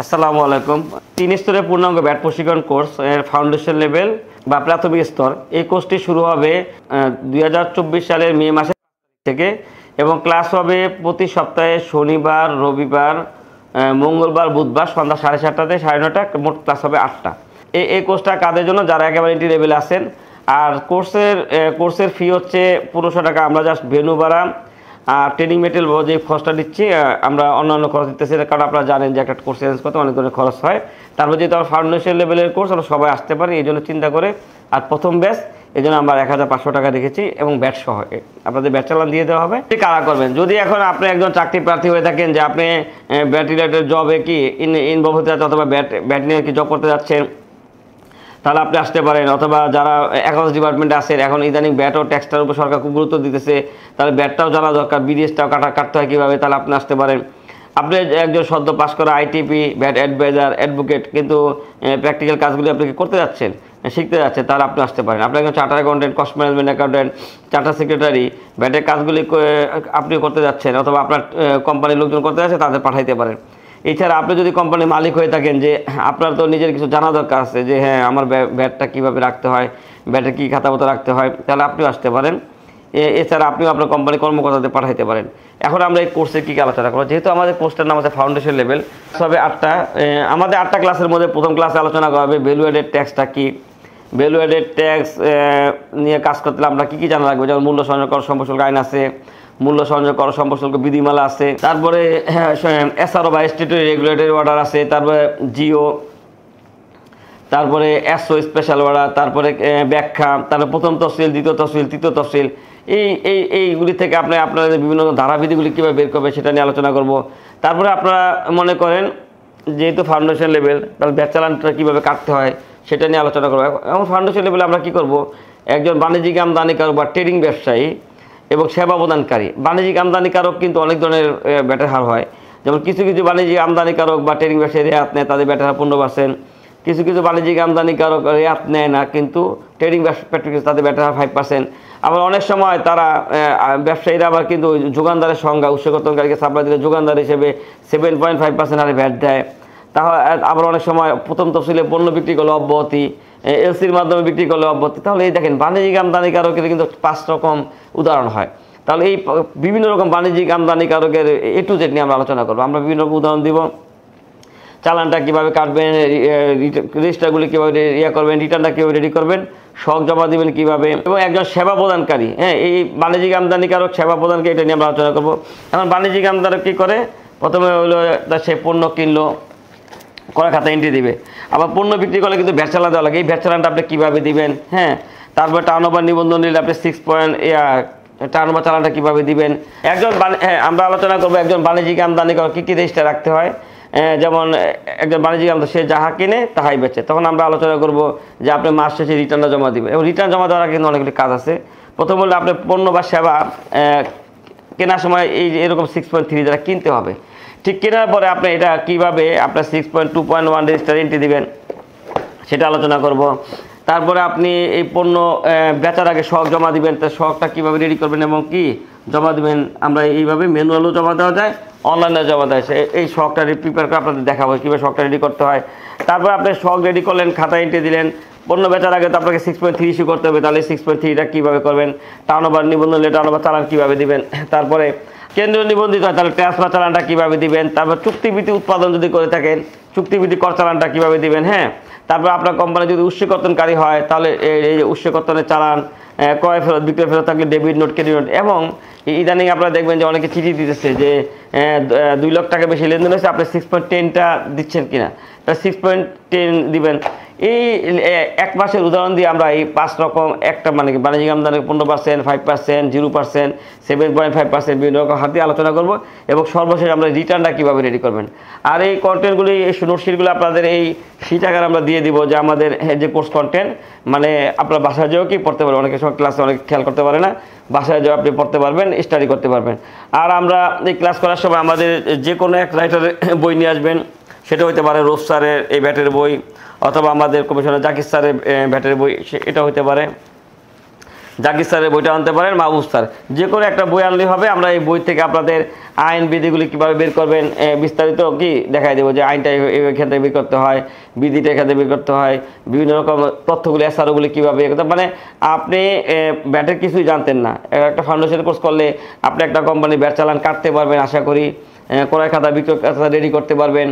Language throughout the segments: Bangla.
আসসালামু আলাইকুম। 3 স্তরের পূর্ণাঙ্গ ব্যাট প্রশিক্ষণ কোর্স এর ফাউন্ডেশন লেভেল বা প্রাথমিক স্তর এই কোর্সটি শুরু হবে 2024 সালের মে মাসের থেকে এবং ক্লাস হবে প্রতি সপ্তাহে শনিবার, রবিবার, মঙ্গলবার, বুধবার সন্ধ্যা 7:30 থেকে 9:30। মোট ক্লাস হবে 8টা। এই কোর্সটা কাদের জন্য? যারা একেবারে এন্ট্রি লেভেলে আছেন। আর কোর্সের ফি হচ্ছে 1500 টাকা। আমরা জাস্ট ভেন্যু ভাড়া আর ট্রেনিং মেটেরিয়াল যে খরচটা দিচ্ছি, আমরা অন্যান্য খরচ দিতেছি, কারণ আপনারা জানেন যে একটা কোর্স চেঞ্জ করতে অনেক ধরনের খরচ হয়। তারপর যেহেতু আমার ফাউন্ডেশন লেভেলের কোর্স, আমরা সবাই আসতে পারি, এই জন্য চিন্তা করে আর প্রথম ব্যাচ এই জন্য আমরা 1500 টাকা রেখেছি এবং ব্যাট সহ আপনাদের ব্যাট চালান দিয়ে দেওয়া হবে। কারা করবেন? যদি এখন আপনি একজন চাকরি প্রার্থী হয়ে থাকেন যে আপনি ব্যাট রিলেটেড জবে কি ইনভলভ হতে যাচ্ছেন অথবা ব্যাট নিয়ে কি জব করতে যাচ্ছেন, তাহলে আপনি আসতে পারেন। অথবা যারা অ্যাকাউন্টস ডিপার্টমেন্টে আছেন, এখন ইদানিং ব্যাট ও ট্যাক্সটার উপর সরকার খুব গুরুত্ব দিতেছে, তাহলে ব্যাটটাও জানা দরকার, বিডিএসটাও কাটতে হয় কীভাবে, তাহলে আপনি আসতে পারেন। আপনি একজন সদ্য পাস করা আইটিপি, ব্যাট অ্যাডভাইজার, অ্যাডভোকেট, কিন্তু প্র্যাকটিক্যাল কাজগুলি আপনি করতে যাচ্ছেন, শিখতে যাচ্ছেন, তাহলে আপনি আসতে পারেন। আপনি একজন charter accountant, cost management accountant, charter secretary, ব্যাটের কাজগুলি আপনি করতে যাচ্ছেন অথবা আপনার কোম্পানির লোকজন করতে যাচ্ছে, তাদের পাঠাইতে পারেন। এছাড়া আপনি যদি কোম্পানির মালিক হয়ে থাকেন, যে আপনার তো নিজের কিছু জানা দরকার আছে, যে হ্যাঁ আমার ব্যাটটা কীভাবে রাখতে হয়, ব্যাটে কী খাতাপত্র রাখতে হয়, তাহলে আপনিও আসতে পারেন। এছাড়া আপনিও আপনার কোম্পানির কর্মকর্তাদের পাঠাইতে পারেন। এখন আমরা এই কোর্সে কী আলোচনা করবো, যেহেতু আমাদের কোর্সটার নাম আছে ফাউন্ডেশন লেভেল, সবে 8টা। আমাদের 8টা ক্লাসের মধ্যে প্রথম ক্লাসে আলোচনা করা হবে ভ্যালু অ্যাডেড ট্যাক্সটা কী, ভ্যালু অ্যাডেড ট্যাক্স নিয়ে কাজ করতে আমরা কী কী জানা লাগবে, যেমন মূল্য সংযোগ কর সম্পর্ক আইন আছে, মূল্য সংযোগ কর সম্পর্ক বিধিমালা আছে, তারপরে এসআরও বা স্ট্যাটিউটরি রেগুলেটরি অর্ডার আছে, তারপরে জিও, তারপরে এসও স্পেশাল অর্ডার, তারপরে ব্যাখ্যা, তারপরে প্রথম তফসিল, দ্বিতীয় তফসিল, তৃতীয় তফসিল, এইগুলি থেকে আপনাদের বিভিন্ন ধারাবিধিগুলি কীভাবে বের করবে সেটা নিয়ে আলোচনা করব। তারপরে আপনারা মনে করেন যেহেতু ফাউন্ডেশন লেভেল, তাহলে ব্যাট চালানটা কীভাবে কাটতে হয় সেটা নিয়ে আলোচনা করবো। এবং ফাউন্ডেশন লেভেলে আমরা কী করব, একজন বাণিজ্যিক আমদানিকারক বা ট্রেডিং ব্যবসায়ী এবং সেবা প্রদানকারী। বাণিজ্যিক আমদানিকারক কিন্তু অনেক ধরনের ব্যাটের হার হয়, যেমন কিছু কিছু বাণিজ্যিক আমদানিকারক বা ট্রেডিং ব্যবসায়ী রেয়াত নেয়, তাদের ব্যাটের হার 15%। কিছু কিছু বাণিজ্যিক আমদানিকারক রেয়াত নেয় না, কিন্তু ট্রেডিং ব্যবসা তাদের ব্যাটের হার 5%। আবার অনেক সময় তারা ব্যবসায়ীরা আবার কিন্তু যোগানদারের সংজ্ঞা, উৎসকর্তনকারীকে সাপ্লাই দিলে যোগানদার হিসেবে 7.5% হারে ভ্যাট দেয়। তাহলে আবার অনেক সময় প্রথম তফসিলে পণ্য বিক্রি করলে অব্যাহতি, এলসির মাধ্যমে বিক্রি করলে অব্যাহতি। তাহলে এই দেখেন বাণিজ্যিক আমদানিকারকের কিন্তু 5 রকম উদাহরণ হয়। তাহলে এই বিভিন্ন রকম বাণিজ্যিক আমদানিকারকের A to Z নিয়ে আমরা আলোচনা করবো। আমরা বিভিন্ন রকম উদাহরণ দিব, চালানটা কীভাবে কাটবেন, রেজিস্টারগুলি কীভাবে করবেন, রিটার্নটা কীভাবে রেডি করবেন, শখ জমা দেবেন কীভাবে, এবং একজন সেবা প্রদানকারী, এই বাণিজ্যিক আমদানিকারক সেবা প্রদানকে, এটা নিয়ে আমরা আলোচনা করবো। এখন বাণিজ্যিক আমদানিকারক কী করে? প্রথমে হলো সে পণ্য কিনলো, করা খাতা এন্ট্রি দিবে। আবার পণ্য বিক্রি করলে কিন্তু ভ্যাট চালান দেওয়া লাগে, এই ভ্যাট চালানটা আপনি কীভাবে দিবেন, হ্যাঁ। তারপর টার্নওভার নিবন্ধন নিলে আপনি 6 পয়েন্ট টার্নওভার চালানটা কীভাবে দিবেন। আমরা আলোচনা করবো একজন বাণিজ্যিক আমদানিকারক কী কী রেজিস্টার রাখতে হয়। যেমন একজন বাণিজ্যিক আমদানি সে যাহা কিনে তাহাই বেচে, তখন আমরা আলোচনা করব যে আপনি মাস শেষে রিটার্নটা জমা দিবেন। এবং রিটার্ন জমা দেওয়ার কিন্তু অনেকগুলি কাজ আছে। প্রথম হলো আপনি পণ্য বা সেবা কেনার সময় এরকম 6.3 দ্বারা কিনতে হবে। ঠিক কেনার পরে আপনি এটা কীভাবে আপনার 6.2.1 রেজিস্টার এন্ট্রি দিবেন সেটা আলোচনা করব। তারপরে আপনি এই পণ্য বেচার আগে শখ জমা দিবেন, তো শখটা কীভাবে রেডি করবেন এবং কি জমা দেবেন। আমরা এইভাবে ম্যানুয়ালও জমা দেওয়া যায়, অনলাইনে জমা দেওয়া যায়। এই শখটা প্রিপেয়ার করে আপনাদের দেখাবো কীভাবে শখটা রেডি করতে হয়। তারপর আপনি শখ রেডি করলেন, খাতা এন্ট্রি দিলেন। পণ্য বেচার আগে তো আপনাকে 6.3 ইস্যু করতে হবে, তাহলে 6.3টা কীভাবে করবেন। টার্নওভার নিবন্ধন নিলে টার্নওভার চালান কীভাবে দিবেন। তারপরে কেন্দ্রীয় নিবন্ধিত হয় তাহলে ট্রান্সফার চালানটা কীভাবে দিবেন। তারপর চুক্তিভিত্তিক উৎপাদন যদি করে থাকেন চুক্তিভিত্তিক কর চালানটা কীভাবে দিবেন, হ্যাঁ। তারপর আপনার কোম্পানি যদি উৎসকর্তনকারী হয় তাহলে এই উৎসকর্তনের চালান, ক্রয় ফেরত, বিক্রয় ফেরত থাকলে ডেবিট নোট, ক্রেডিট নোট। এবং ইদানিং আপনারা দেখবেন যে অনেকে চিঠি দিতেছে যে 2 লাখ টাকা বেশি লেনদেন হয়েছে, আপনি 6.10টা দিচ্ছেন কিনা, তাহলে 6.10 দিবেন। এই 1 মাসের উদাহরণ দিয়ে আমরা এই 5 রকম একটা বাণিজ্যিক আমদানি 15%, 5%, 0%, 7.5% বিভিন্ন রকম হাতে আলোচনা করব। এবং সর্বশেষ আমরা রিটার্নটা কীভাবে রেডি করবেন। আর এই কন্টেন্টগুলি, এই নোটশিটগুলো আপনাদের এই শীট আকারে আমরা দিয়ে দিব, যে আমাদের যে কোর্স কন্টেন্ট, মানে আপনার বাসায় যেও কি পড়তে পারবেন। অনেকের সময় ক্লাসে অনেক খেয়াল করতে পারে না, বাসায় যেও আপনি পড়তে পারবেন, স্টাডি করতে পারবেন। আর আমরা এই ক্লাস করার সময় আমাদের যে কোনো এক রাইটারের বই নিয়ে আসবেন, সেটা হতে পারে রোজ স্যারের এই ব্যাটের বই, অথবা আমাদের কমিশনার জাকির স্যারের ব্যাটের বই, এটা হতে পারে। জাকির স্যারের বইটা আনতে পারেন, মাহবুব স্যার, যে কোনো একটা বই আনলেই হবে। আমরা এই বই থেকে আপনাদের আইন বিধিগুলি কীভাবে বের করবেন বিস্তারিত কি দেখাই দেবো, যে আইনটা এখান থেকে বের করতে হয়, বিধিটা এখান থেকে বের করতে হয়, বিভিন্ন রকম তথ্যগুলি এসআরওগুলি কীভাবে বের করতে, মানে আপনি ব্যাটের কিছুই জানতেন না, একটা ফাউন্ডেশন কোর্স করলে আপনি একটা কোম্পানি ব্যাট চালান কাটতে পারবেন আশা করি, ক্রয় খাতা বিক্রয় খাতা রেডি করতে পারবেন,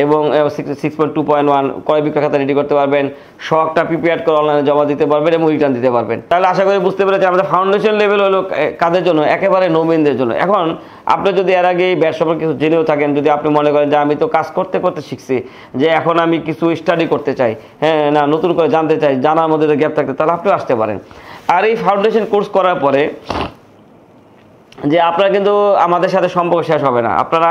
এবং 6.2.1 ক্রয় বিক্রয় খাতা রেডি করতে পারবেন, শখটা প্রিপেয়ার করে অনলাইনে জমা দিতে পারবেন এবং রিটার্ন দিতে পারবেন। তাহলে আশা করি বুঝতে পেরেছি আমাদের ফাউন্ডেশন লেভেল হলো কাদের জন্য, একেবারে নবীনদের জন্য। এখন আপনি যদি এর আগে ব্যাট সম্পর্কে কিছু জেনেও থাকেন, যদি আপনি মনে করেন যে আমি তো কাজ করতে করতে শিখছি, যে এখন আমি কিছু স্টাডি করতে চাই, হ্যাঁ না নতুন করে জানতে চাই, জানার মধ্যে গ্যাপ থাকতে, তাহলে আপনিও আসতে পারেন। আর এই ফাউন্ডেশন কোর্স করার পরে যে আপনারা কিন্তু আমাদের সাথে সম্পর্ক শেষ হবে না, আপনারা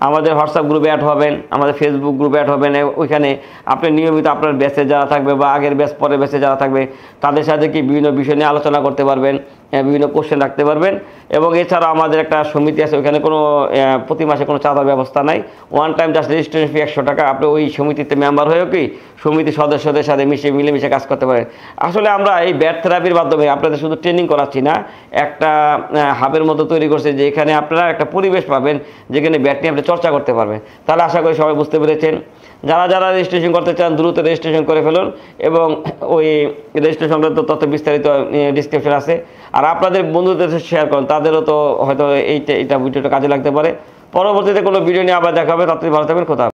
আমাদের হোয়াটসঅ্যাপ গ্রুপে অ্যাড হবেন, আমাদের ফেসবুক গ্রুপে অ্যাড হবেন। ওইখানে আপনি নিয়মিত আপনার ব্যাচে যারা থাকবে বা আগের ব্যাচ পরের ব্যাচে যারা থাকবে তাদের সাথে কি বিভিন্ন বিষয় নিয়ে আলোচনা করতে পারবেন, বিভিন্ন কোশ্চেন রাখতে পারবেন। এবং এছাড়া আমাদের একটা সমিতি আছে, ওইখানে কোনো প্রতি মাসে কোনো চাঁদার ব্যবস্থা নাই, one time just registration fee 100 টাকা। আপনি ওই সমিতিতে মেম্বার হয়েও কি সমিতির সদস্যদের সাথে মিলেমিশে কাজ করতে পারেন। আসলে আমরা এই ব্যাট থেরাপির মাধ্যমে আপনাদের শুধু ট্রেনিং করাচ্ছি না, একটা হাবের মতো তৈরি করছে, যে এখানে আপনারা একটা পরিবেশ পাবেন যেখানে ব্যাট নিয়ে আপনি চর্চা করতে পারবেন। তাহলে আশা করি সবাই বুঝতে পেরেছেন। যারা যারা রেজিস্ট্রেশন করতে চান দ্রুত রেজিস্ট্রেশন করে ফেলুন, এবং ওই রেজিস্ট্রেশন সংক্রান্ত তথ্য বিস্তারিত ডিসক্রিপশন আছে। আর আপনাদের বন্ধুদের শেয়ার করুন, তাদেরও তো হয়তো এইটা ভিডিওটা কাজে লাগতে পারে। পরবর্তীতে কোনো ভিডিও নিয়ে আবার দেখা হবে, ততদিন ভালো থাকবেন, কোথাও।